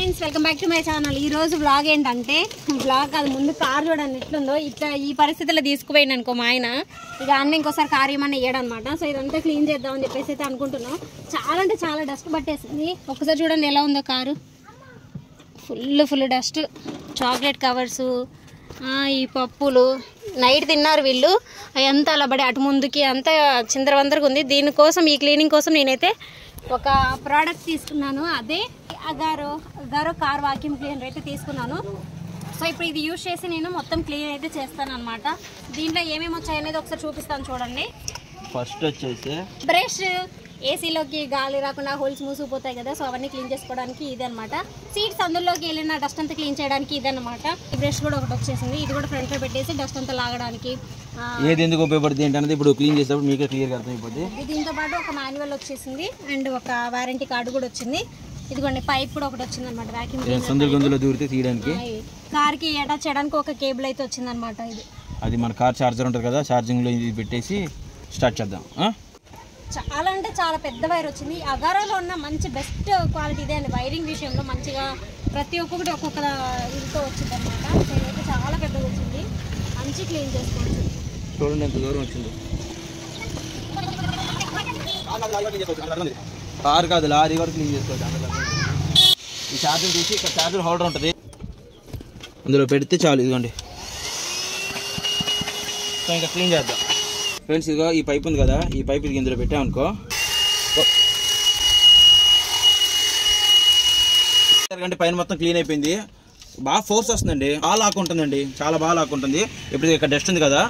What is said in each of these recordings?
Friends welcome back to my channel. ఈ రోజు vlog ఏంటంటే వ్లాగ్ కాదు, ముందు కార్ చూడండి ఎట్లుందో. ఇట్లా ఈ పరిస్థితుల్లో తీసుకుపోయింది అనుకో మా ఆయన, ఇక అన్న ఇంకోసారి కార్ ఏమన్నా వేయడనమాట. సో ఇదంతా క్లీన్ చేద్దామని చెప్పేసి అయితే అనుకుంటున్నాం. చాలా అంటే చాలా డస్ట్ పట్టేసింది. ఒక్కసారి చూడండి ఎలా ఉందో car, full dust. Chocolate covers, ఈ పప్పులు నైట్ తిన్నారు వీళ్ళు, అవి అంతా అలా పడి అటు ముందుకి అంతా చిందరవందరగా ఉంది. దీనికోసం ఈ క్లీనింగ్ కోసం నేనైతే ఒక ప్రోడక్ట్ తీసుకున్నాను, అదే అగారో కార్ వాక్యూమ్ క్లీనర్ అయితే తీసుకున్నాను. సో ఇప్పుడు ఇది యూజ్ చేసి నేను మొత్తం క్లీన్ అయితే చేస్తాను అనమాట. దీంట్లో ఏమేమి వచ్చాయనేది ఒకసారి చూపిస్తాను చూడండి. ఫస్ట్ వచ్చేసి బ్రష్, ఏసీలోకి గాలి రాకుండా హోల్స్ మూసిపోతాయి కదా, సో అవన్నీ క్లీన్ చేసుకోవడానికి ఇది అనమాట. సీట్స్ అందులోకి వెళ్ళిన డస్ట్ అంతా క్లీన్ చేయడానికి ఇది అనమాట. ఈ బ్రష్ కూడా ఒకటి వచ్చేసింది, ఇది కూడా ఫ్రంట్లో పెట్టేసి డస్ట్ అంతా లాగడానికి. ఏది ఎందుకు ఉపయోగపడుతుంది ఏంటనేది ఇప్పుడు క్లీన్ చేసేటప్పుడు మీకే క్లియర్గా అర్థమైపోతుంది. దీంతో పాటు ఒక మాన్యువల్ వచ్చేసింది అండ్ ఒక వారంటీ కార్డు కూడా వచ్చింది. ఇదిగోండి పైప్ కూడా ఒకటి వచ్చింది అనమాట వ్యాక్యూమ్ దూరితే తీయడానికి. కార్కి అటాచ్ చేయడానికి ఒక కేబుల్ అయితే వచ్చింది అనమాట. ఇది అది మన కార్ ఛార్జర్ ఉంటుంది కదా, ఛార్జింగ్లో ఇది పెట్టేసి స్టార్ట్ చేద్దాం. చాలా అంటే చాలా పెద్ద వైర్ వచ్చింది. అగారోలో ఉన్న మంచి బెస్ట్ క్వాలిటీ ఇదే అండి. వైరింగ్ విషయంలో మంచిగా ప్రతి ఒక్కొక్కటి ఒక్కొక్క ఇదితో వచ్చింది అనమాట. ఇదైతే చాలా పెద్దగా వచ్చింది, మంచి క్లీన్ చేసుకోవచ్చు. చూడండి ఎంత దూరం వచ్చింది. కార్ కాదు లారీ వరకు క్లీన్ చేసుకోవచ్చు. ఈ ఛార్జర్ తీసి ఇక్కడ ఛార్జర్ హోల్డర్ ఉంటుంది, అందులో పెడితే చాలు. ఇదిగోండి, సో ఇంకా క్లీన్ చేద్దాం ఫ్రెండ్స్. ఇదిగో ఈ పైప్ ఉంది కదా, ఈ పైప్ ఇది ఇందులో పెట్టామనుకో, గంట పైన మొత్తం క్లీన్ అయిపోయింది. బాగా ఫోర్స్ వస్తుందండి, బాగా లాక్కుంటుందండి, చాలా బాగా లాక్కుంటుంది. ఇప్పుడు ఇక్కడ డస్ట్ ఉంది కదా,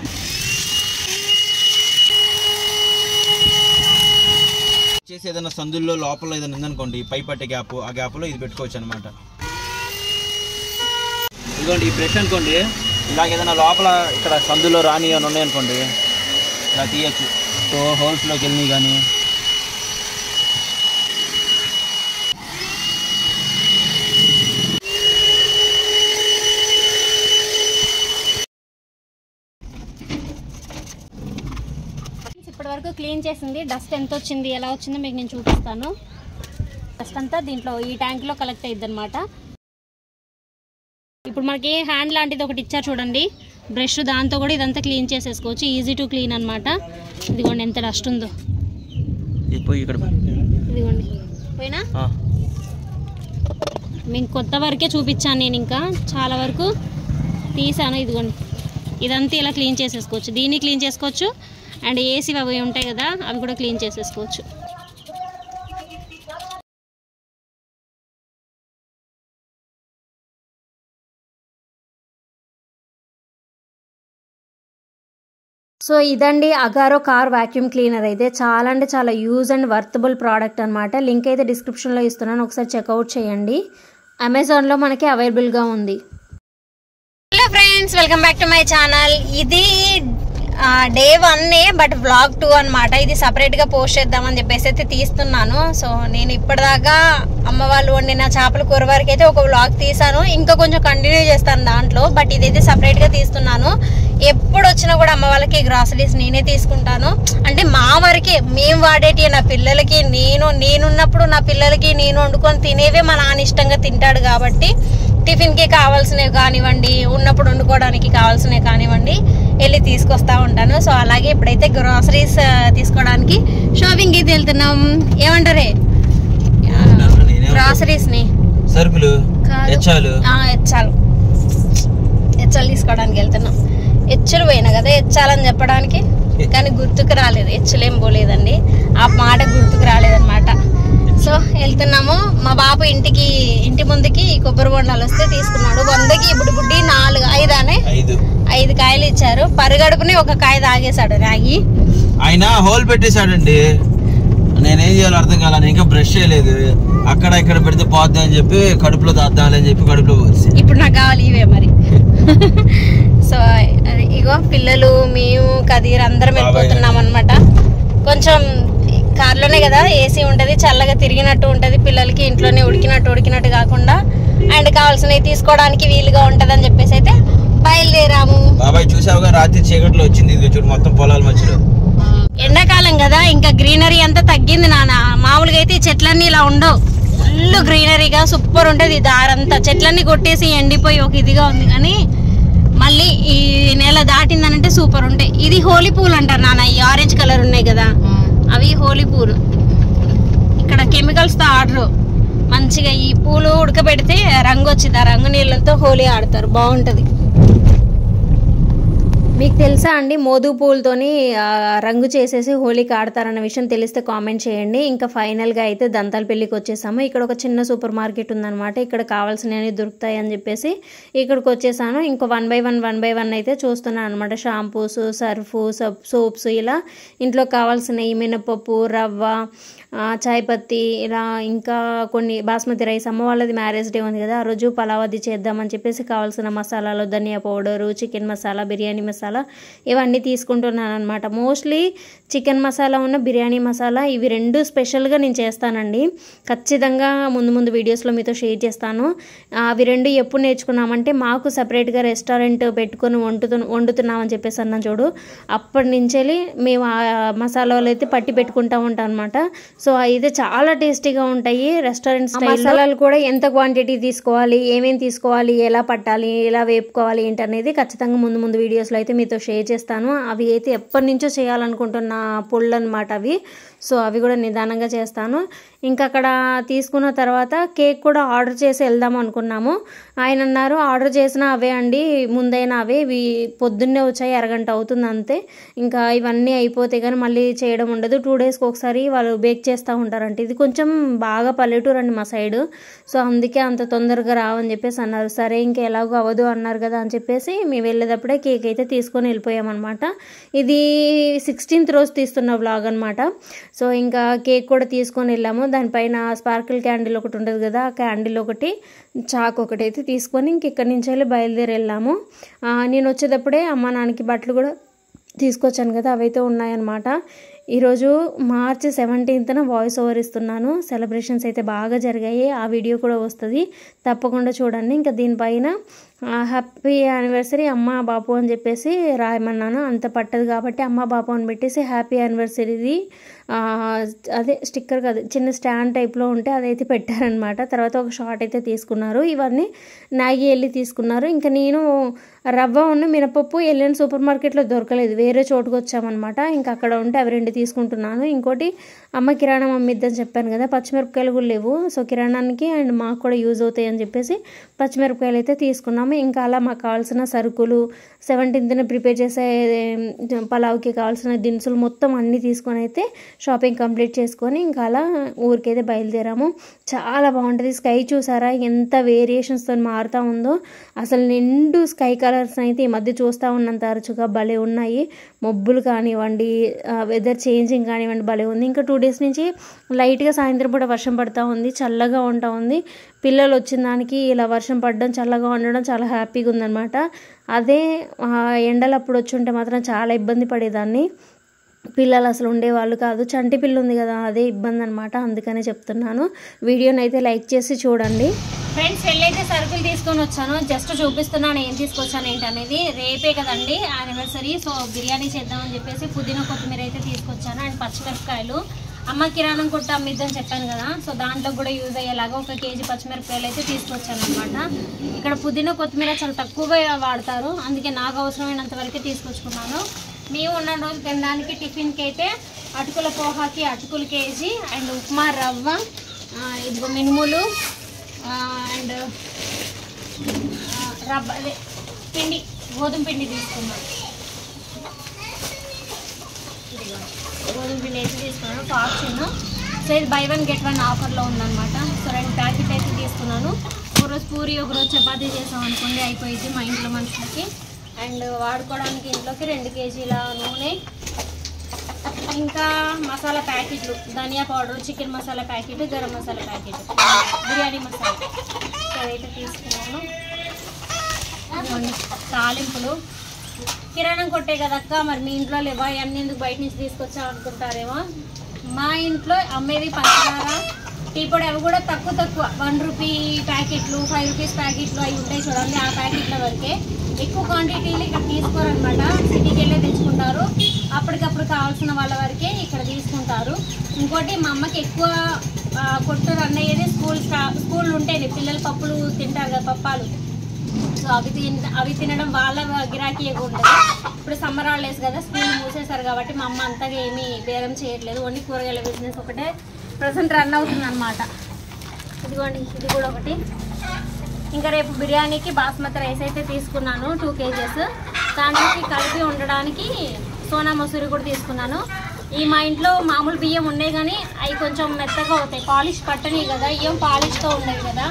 చేసి ఏదైనా సందుల్లో లోపల ఏదైనా ఉందనుకోండి, పై పట్టే గ్యాప్, ఆ గ్యాప్లో ఇది పెట్టుకోవచ్చు అనమాట. ఇదిగోండి ఈ బ్రష్ అనుకోండి, ఇలాగ ఏదైనా లోపల ఇక్కడ సందుల్లో రాని ఏమైనా ఉన్నాయనుకోండి, ఇలా తీయచ్చు. సో హోల్స్లోకి వెళ్ళినాయి కానీ ఇప్పటి వరకు క్లీన్ చేసింది. డస్ట్ ఎంత వచ్చింది, ఎలా వచ్చిందో మీకు నేను చూపిస్తాను. డస్ట్ అంతా దీంట్లో ఈ ట్యాంక్లో కలెక్ట్ అయ్యిద్ది అనమాట. ఇప్పుడు మనకి హ్యాండ్ లాంటిది ఒకటి ఇచ్చారు చూడండి, బ్రష్, దాంతో కూడా ఇదంతా క్లీన్ చేసేసుకోవచ్చు. ఈజీ టు క్లీన్ అనమాట. ఇదిగోండి ఎంత డస్ట్ ఉందో, ఇదిగోండి పోయినా. మీకు కొత్త వరకే చూపించాను నేను, ఇంకా చాలా వరకు తీసాను. ఇదిగోండి ఇదంతా ఇలా క్లీన్ చేసేసుకోవచ్చు. దీన్ని క్లీన్ చేసుకోవచ్చు అండ్ ఏసీ అవి ఉంటాయి కదా, అవి కూడా క్లీన్ చేసేసుకోవచ్చు. సో ఇదండి అగారో కార్ వాక్యూమ్ క్లీనర్. అయితే చాలా అంటే చాలా యూజ్ అండ్ వర్తబుల్ ప్రోడక్ట్ అనమాట. లింక్ అయితే డిస్క్రిప్షన్లో ఇస్తున్నాను, ఒకసారి చెక్అవుట్ చేయండి. అమెజాన్లో మనకి అవైలబుల్గా ఉంది. Hello friends, welcome back to my channel. ఇది డే 1 బట్ వ్లాగ్ 2 అనమాట. ఇది సపరేట్గా పోస్ట్ చేద్దామని చెప్పేసి అయితే తీస్తున్నాను. సో నేను ఇప్పటిదాకా అమ్మ వాళ్ళు వండిన చేపల కూర వరకు అయితే ఒక వ్లాగ్ తీసాను, ఇంకా కొంచెం కంటిన్యూ చేస్తాను దాంట్లో. బట్ ఇదైతే సపరేట్గా తీస్తున్నాను. ఎప్పుడు వచ్చినా కూడా అమ్మ వాళ్ళకి గ్రాసరీస్ నేనే తీసుకుంటాను. అంటే మా వరకే మేము వాడేటి, నా పిల్లలకి నేనున్నప్పుడు నా పిల్లలకి నేను వండుకొని తినేవే మా నాన్న ఇష్టంగా తింటాడు కాబట్టి టిఫిన్కి కావాల్సినవి కానివ్వండి, ఉన్నప్పుడు వండుకోవడానికి కావాల్సినవి కానివ్వండి, వెళ్ళి తీసుకొస్తా ఉంటాను. సో అలాగే ఇప్పుడైతే గ్రాసరీస్ తీసుకోవడానికి షాపింగ్కి అయితే వెళ్తున్నాం. ఏమంటారే గ్రాసరీస్ని, సరుకులు ఎచ్చాలు తీసుకోవడానికి వెళ్తున్నాం. ఎచ్చులు పోయినా కదా ఎచ్చాలని చెప్పడానికి, కానీ గుర్తుకు రాలేదు. ఎచ్చులేం పోలేదండి, ఆ మాట గుర్తుకు రాలేదన్నమాట. సో వెళ్తున్నాము. మా బాబు ఇంటి ముందుకి కొబ్బరి బొండాలు వస్తే తీసుకున్నాడు. 100కి ఇప్పుడు బుడ్డి 5 కాయలు ఇచ్చారు. పరిగడుపునే ఒక కాయ తాగేశాడు రాగి. ఆయన హోల్ పెట్టేశాడండి. నేనేం చేయాలో అర్థం కాలేదు, ఇంకా బ్రష్ చేయలేదు. అక్కడ ఇక్కడ పెడితే పోద్ది అని చెప్పి కడుపులో తాద్దామని చెప్పి కడుపులో పోసి ఇప్పుడు నాకు కావాలి ఇవే మరి. సో ఇగో పిల్లలు, మేము కదీర్ అందరం వెళ్ళిపోతున్నాం అనమాట. కొంచెం కార్లోనే కదా, ఏసీ ఉంటుంది, చల్లగా తిరిగినట్టు ఉంటుంది పిల్లలకి, ఇంట్లోనే ఉడికినట్టు కాకుండా అండ్ కావాల్సినవి తీసుకోవడానికి వీలుగా ఉంటుంది అని చెప్పేసి అయితే బయలుదేరాము. బాబాయ్ చూసావుగా రాత్రి చీకట్లో వచ్చింది, చూడు మొత్తం పొలాల మధ్యలో. ఎండాకాలం కదా, ఇంకా గ్రీనరీ అంతా తగ్గింది నాన్న. మామూలుగా అయితే ఈ చెట్లన్నీ ఇలా ఉండవు, ఫుల్ గ్రీనరీగా సూపర్ ఉంటుంది. దారంతా చెట్లన్నీ కొట్టేసి ఎండిపోయి ఒక ఇదిగా ఉంది, కానీ మళ్ళీ ఈ నెల దాటిందనంటే సూపర్ ఉంటాయి. ఇది హోలీ పూలు అంటారు నాన్న, ఈ ఆరెంజ్ కలర్ ఉన్నాయి కదా అవి హోలీ పూలు. ఇక్కడ కెమికల్స్ తో ఆర్డర్, మంచిగా ఈ పూలు ఉడకబెడితే రంగు వచ్చింది, ఆ రంగు నీళ్ళతో హోలీ ఆడతారు, బాగుంటది. మీకు తెలుసా అండి మోదు పూలతోని రంగు చేసేసి హోలీకి ఆడతారన్న విషయం తెలిస్తే కామెంట్ చేయండి. ఇంకా ఫైనల్గా అయితే దంతాలపల్లికి వచ్చేసాము. ఇక్కడ ఒక చిన్న సూపర్ మార్కెట్ ఉందన్నమాట, ఇక్కడ కావాల్సినవి దొరుకుతాయి అని చెప్పేసి ఇక్కడికి వచ్చేసాను. ఇంకా 1 by 1 అయితే చూస్తున్నాను అనమాట. షాంపూస్, సర్ఫ్, సోప్స్, ఇలా ఇంట్లో కావాల్సినవి మినపప్పు, రవ్వ, చాయ్ పత్తి, ఇలా ఇంకా కొన్ని బాస్మతి రైస్. అమ్మ వాళ్ళది మ్యారేజ్ డే ఉంది కదా, ఆ రోజు పలావ్ అది చేద్దామని చెప్పేసి కావాల్సిన మసాలాలు, ధనియా పౌడరు, చికెన్ మసాలా, బిర్యానీ మసాలా ఇవన్నీ తీసుకుంటున్నాను అనమాట. మోస్ట్లీ చికెన్ మసాలా ఉన్న బిర్యానీ మసాలా ఇవి రెండు స్పెషల్గా నేను చేస్తానండి. ఖచ్చితంగా ముందు వీడియోస్లో మీతో షేర్ చేస్తాను. అవి రెండు ఎప్పుడు నేర్చుకున్నామంటే మాకు సపరేట్గా రెస్టారెంట్ పెట్టుకొని వండుతున్నామని చెప్పేసి అన్నా చూడు, అప్పటి నుంచి మేము ఆ మసాలాలు అయితే పట్టి పెట్టుకుంటూ ఉంటాం అనమాట. సో అయితే చాలా టేస్టీగా ఉంటాయి రెస్టారెంట్ స్టైల్. మసాలాలు కూడా ఎంత క్వాంటిటీ తీసుకోవాలి, ఏమేమి తీసుకోవాలి, ఎలా పట్టాలి, ఎలా వేపుకోవాలి ఏంటి అనేది ఖచ్చితంగా ముందు వీడియోస్లో అయితే మీతో షేర్ చేస్తాను. అవి అయితే ఎప్పటి నుంచో చేయాలనుకుంటున్న పుళ్ళు అనమాట అవి. సో అవి కూడా నిదానంగా చేస్తాను. ఇంకా అక్కడ తీసుకున్న తర్వాత కేక్ కూడా ఆర్డర్ చేసి వెళ్దాం అనుకున్నాము. ఆయన అన్నారు ఆర్డర్ చేసిన అవే అండి, ముందైనా అవే, ఇవి పొద్దున్నే వచ్చాయి, అరగంట అవుతుంది అంతే, ఇంకా ఇవన్నీ అయిపోతే కానీ మళ్ళీ చేయడం ఉండదు, 2 daysకి ఒకసారి వాళ్ళు బేక్ చేస్తూ ఉంటారంట. ఇది కొంచెం బాగా పల్లెటూరు అండి మా సైడు, సో అందుకే అంత తొందరగా రావని చెప్పేసి అన్నారు. సరే ఇంకా ఎలాగో అవ్వదు అన్నారు కదా అని చెప్పేసి మేము వెళ్ళేటప్పుడే కేక్ అయితే తీసుకొని వెళ్ళిపోయామన్నమాట. ఇది 16th రోజు తీస్తున్న వ్లాగ్ అనమాట. సో ఇంకా కేక్ కూడా తీసుకొని వెళ్ళాము. దానిపైన స్పార్కిల్ క్యాండిల్ ఒకటి ఉంటుంది కదా, ఆ క్యాండిల్ ఒకటి, చాక్ ఒకటి అయితే తీసుకొని ఇంక ఇక్కడి నుంచి వెళ్ళి బయలుదేరి వెళ్ళాము. నేను వచ్చేటప్పుడే అమ్మ నాన్నకి బట్టలు కూడా తీసుకొచ్చాను కదా, అవైతే ఉన్నాయన్నమాట. ఈరోజు March 17th వాయిస్ ఓవర్ ఇస్తున్నాను. సెలబ్రేషన్స్ అయితే బాగా జరిగాయి, ఆ వీడియో కూడా వస్తుంది, తప్పకుండా చూడండి. ఇంకా దీనిపైన హ్యాపీ యానివర్సరీ అమ్మ బాపు అని చెప్పేసి రాయమన్నాను. అంత పట్టదు కాబట్టి అమ్మ బాపు అని పెట్టేసి హ్యాపీ యానివర్సరీది అదే స్టిక్కర్ కాదు, చిన్న స్టాండ్ టైప్లో ఉంటే అదైతే పెట్టారనమాట. తర్వాత ఒక షార్ట్ అయితే తీసుకున్నారు. ఇవన్నీ నాగి వెళ్ళి తీసుకున్నారు. ఇంకా నేను రవ్వ ఉన్న మినపప్పు వెళ్ళిన సూపర్ మార్కెట్లో దొరకలేదు, వేరే చోటుకు వచ్చామన్నమాట. ఇంకా అక్కడ ఉంటే అవి 2 తీసుకుంటున్నాను. ఇంకోటి అమ్మ కిరాణం అమ్మిద్దని చెప్పాను కదా, పచ్చిమిరపకాయలు కూడా లేవు, సో కిరాణానికి అండ్ మాకు కూడా యూజ్ అవుతాయి అని చెప్పేసి పచ్చిమిరపకాయలు అయితే తీసుకున్నాము. ఇంకా అలా మాకు కావాల్సిన సరుకులు, 17th ప్రిపేర్ చేసే పలావ్కి కావాల్సిన దినుసులు మొత్తం అన్నీ తీసుకొని అయితే షాపింగ్ కంప్లీట్ చేసుకొని ఇంకా అలా ఊరికైతే బయలుదేరాము. చాలా బాగుంటుంది. స్కై చూసారా ఎంత వేరియేషన్స్తో మారుతూ ఉందో, అసలు నిండు స్కై కలర్స్ అయితే ఈ మధ్య చూస్తూ ఉన్నంత తరచుగా భలే ఉన్నాయి. మబ్బులు కానివ్వండి, వెదర్ చేంజింగ్ కానివ్వండి, భలే ఉంది. ఇంకా 2 days నుంచి లైట్గా సాయంత్రం పూట వర్షం పడుతూ ఉంది, చల్లగా ఉంటా ఉంది. పిల్లలు వచ్చిన దానికి ఇలా వర్షం పడడం, చల్లగా ఉండడం చాలా హ్యాపీగా ఉందన్నమాట. అదే ఎండలు అప్పుడు వచ్చి ఉంటే మాత్రం చాలా ఇబ్బంది పడేదాన్ని, పిల్లలు అసలు ఉండేవాళ్ళు కాదు. చంటి పిల్ల ఉంది కదా, అదే ఇబ్బంది అనమాట, అందుకనే చెప్తున్నాను. వీడియోని అయితే లైక్ చేసి చూడండి. ఫ్రెండ్స్ వెళ్ళైతే సరుకులు తీసుకొని వచ్చాను, జస్ట్ చూపిస్తున్నాను ఏం తీసుకొచ్చాను ఏంటి అనేది. రేపే కదండి యానివర్సరీ, సో బిర్యానీ చేద్దామని చెప్పేసి పుదీనా కొత్తిమీర అయితే తీసుకొచ్చాను అండ్ పచ్చిమిరపకాయలు. అమ్మ కిరాణం కొట్టు అమ్మిద్దని చెప్పాను కదా, సో దాంట్లో కూడా యూజ్ అయ్యేలాగా 1 kg పచ్చిమిరపకాయలు అయితే తీసుకొచ్చాను అనమాట. ఇక్కడ పుదీనా కొత్తిమీర చాలా తక్కువగా వాడతారు, అందుకే నాకు అవసరమైనంత వరకే తీసుకొచ్చుకున్నాను. మేము ఉన్న రోజు తినడానికి టిఫిన్కి అయితే అటుకుల పోహాకి అటుకులు కేజీ అండ్ ఉప్మా రవ్వ, ఇదిగో మినుములు అండ్ రవ్వ అదే పిండి, గోధుమ పిండి తీసుకున్నాను. గోధుమ పిండి అయితే తీసుకున్నాను ఫార్చ్యూన్. సో ఇది buy 1 get 1 ఆఫర్లో ఉందన్నమాట. సో 2 ప్యాకెట్ అయితే తీసుకున్నాను. ఒకరోజు పూరి, ఒకరోజు చపాతీ చేసాం అనుకోండి, అయిపోయింది మా ఇంట్లో మనుషులకి. అండ్ వాడుకోవడానికి ఇంట్లోకి 2 kg నూనె, ఇంకా మసాలా ప్యాకెట్లు, ధనియా powder, chicken masala packet, garam masala packet, biryani masala అయితే తీసుకున్నాను. తాలింపులు కిరాణం కొట్టే కదక్క, మరి మీ ఇంట్లో లేవా, అన్నీ ఎందుకు బయట నుంచి తీసుకొచ్చావు అనుకుంటారేమో. మా ఇంట్లో అమ్మేది పంచదార, టీ పొడి, అవి కూడా తక్కువ 1 రూపీ ప్యాకెట్లు, 5 rupees ప్యాకెట్లు అవి ఉంటాయి చూడండి, ఆ ప్యాకెట్ల వరకే. ఎక్కువ క్వాంటిటీలు ఇక్కడ తీసుకోరనమాట, సిటీకి వెళ్ళే తెచ్చుకుంటారు. అప్పటికప్పుడు కావాల్సిన వాళ్ళ వరకే ఇక్కడ తీసుకుంటారు. ఇంకోటి మా అమ్మకి ఎక్కువ కొట్టు రన్ అయ్యేది స్కూల్ ఉంటేనే పిల్లలు పప్పులు తింటారు కదా పప్పాలు. సో అవి తినడం వాళ్ళ గిరాకీ ఎక్కువ ఉంటుంది. ఇప్పుడు సమ్మర్ హాలిడేస్ కదా, స్కూల్ మూసేశారు కాబట్టి మా అమ్మ అంతగా ఏమీ బేరం చేయట్లేదు. ఓన్లీ కూరగాయల బిజినెస్ ఒకటే ప్రజెంట్ రన్ అవుతుంది అనమాట. ఇదిగోండి, ఇది కూడా ఒకటి. ఇంకా రేపు బిర్యానీకి బాస్మతి రైస్ అయితే తీసుకున్నాను 2 kgs. దాంట్లోకి కలిపి ఉండడానికి సోనా మసూరి కూడా తీసుకున్నాను. ఈ మా ఇంట్లో మామూలు బియ్యం ఉన్నాయి కానీ అవి కొంచెం మెత్తగా అవుతాయి, పాలిష్ పట్టని కదా, ఏం పాలిష్తో ఉండవు కదా.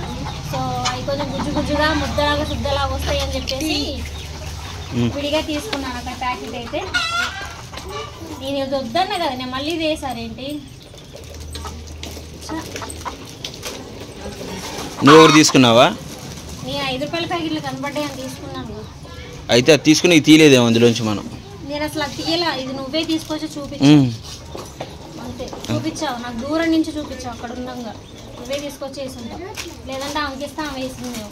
సో అవి కొంచెం గుజ్జుగా ముద్దలాగా శుద్ధలాగా వస్తాయి అని చెప్పేసి విడిగా తీసుకున్నాను అక్కడ ప్యాకెట్ అయితే. నేను ఇది వద్దన్నా కదా, నేను మళ్ళీ వేసారేంటి. నువ్వు ఎవరు తీసుకున్నావా? నేను 5 రూపాయల ప్యాకెట్లు కనబడ్డాయి అని తీసుకున్నాను. అయితే అది తీసుకుని తీయలేదేమో అందులోంచి మనం. నేను అసలు అది తీయలే, ఇది నువ్వే తీసుకొచ్చి చూపించు అంతే. చూపించావు నాకు, దూరం నుంచి చూపించావు, అక్కడ ఉండగా నువ్వే తీసుకొచ్చి వేసి ఉంటావు. లేదంటే ఆమెకిస్తే ఆమె వేసింది.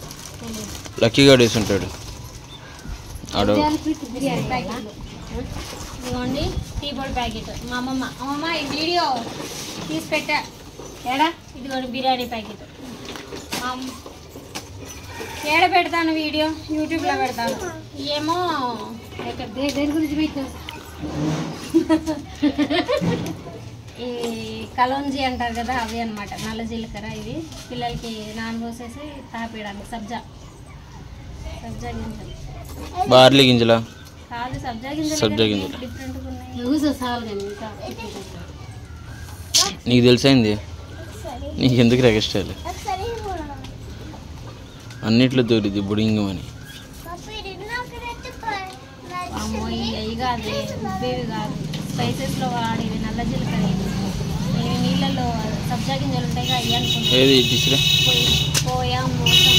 లక్కీగా వేసి ఉంటాడు. బిర్యానీ ప్యాకెట్ ఇదిగోండి, టీ పొడి ప్యాకెట్. మా అమ్మమ్మ ఈ వీడియో తీసి పెట్టా ఏడా. ఇదిగోండి బిర్యానీ ప్యాకెట్. ఏడ పెడతాను వీడియో, యూట్యూబ్లో పెడతాను. ఏమో దేని గురించి పెట్టాను, ఈ కలోంజీ అంటారు కదా అవి అనమాట, నల్ల జీలకర్ర. ఇవి పిల్లలకి నానబోసేసి తాపేయడానికి. సబ్జా గింజలు, బార్లీ గింజలా కాదు, సబ్జా గింజలు. డిఫరెంట్గా ఉన్నాయి. నీకు తెలిసైంది, నీకు ఎందుకు రెగిస్ట్రాలు అన్నిట్లో దూరిది బుడింగమని. అమ్మో అవి కాదు, ఉబ్బేవి కాదు, స్పైసెస్లో వాడేవి నల్ల జీలకర్ర. నేను నీళ్ళల్లో సబ్జా గింజలు ఉంటాయి కదా అవి అనుకున్నాను. ఏది తీసురా పోయా మోసం.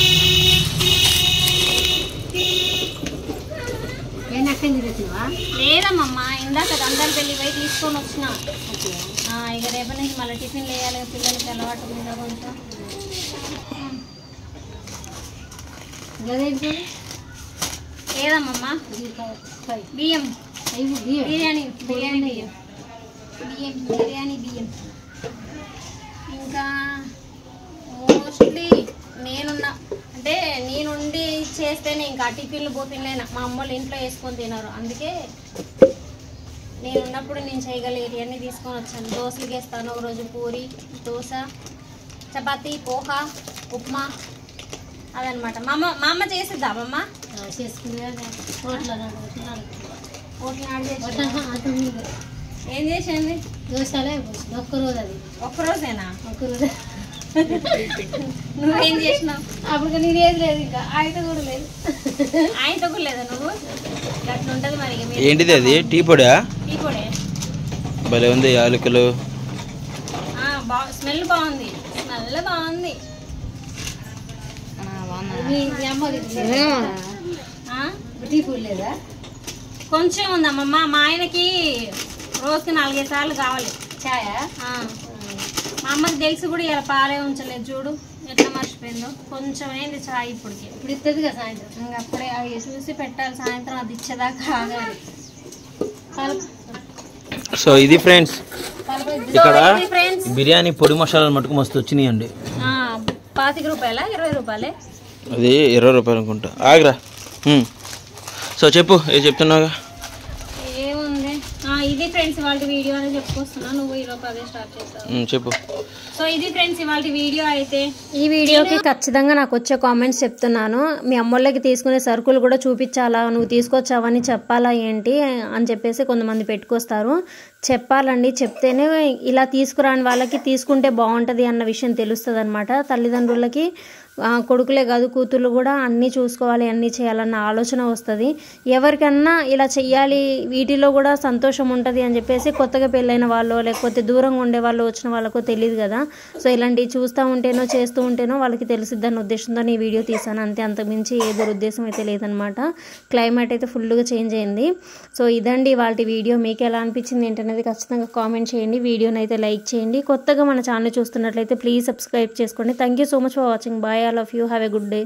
లేదమ్మమ్మ, ఇందాక అందరి పెళ్ళి పోయి తీసుకొని వచ్చిన. ఇక రేపటి నుంచి మళ్ళీ టిఫిన్ వేయాలి పిల్లలకి, అలవాటు మీద కొంచెం. లేదమ్మమ్మ, బియ్యం బిర్యానీ బియ్యం. ఇంకా మోస్ట్లీ నేనుండి చేస్తేనే ఇంకా టిఫిన్లు బోఫిన్లైనా మా అమ్మోళ్ళు ఇంట్లో వేసుకొని తినరు. అందుకే నేనున్నప్పుడు నేను చేయగలిగేది అన్నీ తీసుకొని వచ్చాను. దోశలకి వేస్తాను, ఒకరోజు పూరి, దోశ, చపాతీ, పోహా, ఉప్మా అదనమాట. మా అమ్మ చేసిద్దా? అమ్మమ్మ ఏం చేసింది? దోశలే ఒక్కరోజు, అది ఒక్కరోజేనా? ఒక్కరోజే. నువ్వేం చేసినావు? అప్పుడు నేను ఏది లేదు, ఇంకా ఆయనతో కూడా లేదు. ఆయనతో కూడా లేదా? నువ్వు అట్లా ఉంటుంది మరి. ఏంటిది అది? టీ పొడా? టీ పొడే భలే ఉంది. యాలకులు, స్మెల్ బాగుంది, స్మెల్ బాగుంది. టీ పొడి లేదా? కొంచెం ఉందమ్మమ్మ. మా ఆయనకి రోజుకి 4-5 సార్లు కావాలి ఛాయ. మా అమ్మకి తెలిసి కూడా ఇలా పాలే ఉంచలేదు. చూడు ఎట్లా మర్చిపోయిందో. కొంచెం అయింది ఛాయ్ ఇప్పటికి. ఇప్పుడు ఇస్తుంది కదా సాయంత్రం. ఇంకా అప్పుడే అవి చూసి పెట్టాలి, సాయంత్రం అది ఇచ్చేదాకా ఆగాలి. సో ఇది ఫ్రెండ్స్, ఇక్కడ బిర్యానీ పొడి మసాలాలు మటుకు మస్తు వచ్చినాయండి. 25 రూపాయల 20 రూపాయలే? అది 20 రూపాయలు అనుకుంటా. ఆగరా. సో చెప్పు, ఏ చెప్తున్నావుగా? ఏముంది, ఇది ఫ్రెండ్స్ ఇవాళ వీడియో అని చెప్పుకొస్తున్నా. నువ్వు ఈరోజు అదే స్టార్ట్ చేస్తావు, చెప్పు. సో ఇది ఫ్రెండ్స్ ఇవాళ వీడియో. అయితే ఈ వీడియోకి ఖచ్చితంగా నాకు వచ్చే కామెంట్స్ చెప్తున్నాను. మీ అమ్మోళ్ళకి తీసుకునే సరుకులు కూడా చూపించాలా, నువ్వు తీసుకొచ్చావని చెప్పాలా ఏంటి అని చెప్పేసి కొంతమంది పెట్టుకొస్తారు. చెప్పాలండి, చెప్తేనే ఇలా తీసుకురాని వాళ్ళకి తీసుకుంటే బాగుంటుంది అన్న విషయం తెలుస్తుంది అనమాట. తల్లిదండ్రులకి కొడుకులే కాదు కూతుర్లు కూడా అన్నీ చూసుకోవాలి, అన్నీ చేయాలన్న ఆలోచన వస్తుంది. ఎవరికన్నా ఇలా చెయ్యాలి, వీటిలో కూడా సంతోషం ఉంటుంది అని చెప్పేసి కొత్తగా పెళ్ళైన వాళ్ళు లేకపోతే దూరంగా ఉండే వాళ్ళు వచ్చిన వాళ్ళకు తెలియదు కదా. సో ఇలాంటివి చూస్తూ ఉంటేనో చేస్తూ ఉంటేనో వాళ్ళకి తెలిసిద్దని ఉద్దేశంతో ఈ వీడియో తీసాను అంతే. అంతకుమించి ఏదో ఉద్దేశం అయితే లేదనమాట. క్లైమేట్ అయితే ఫుల్గా చేంజ్ అయింది. సో ఇదండి వాళ్ళ వీడియో. మీకు ఎలా అనిపించింది ఏంటనేది ఖచ్చితంగా కామెంట్ చేయండి. వీడియోని అయితే లైక్ చేయండి. కొత్తగా మన ఛానల్ చూస్తున్నట్లయితే ప్లీజ్ సబ్స్క్రైబ్ చేసుకోండి. Thank you so much for watching. Bye, all of you. Have a good day.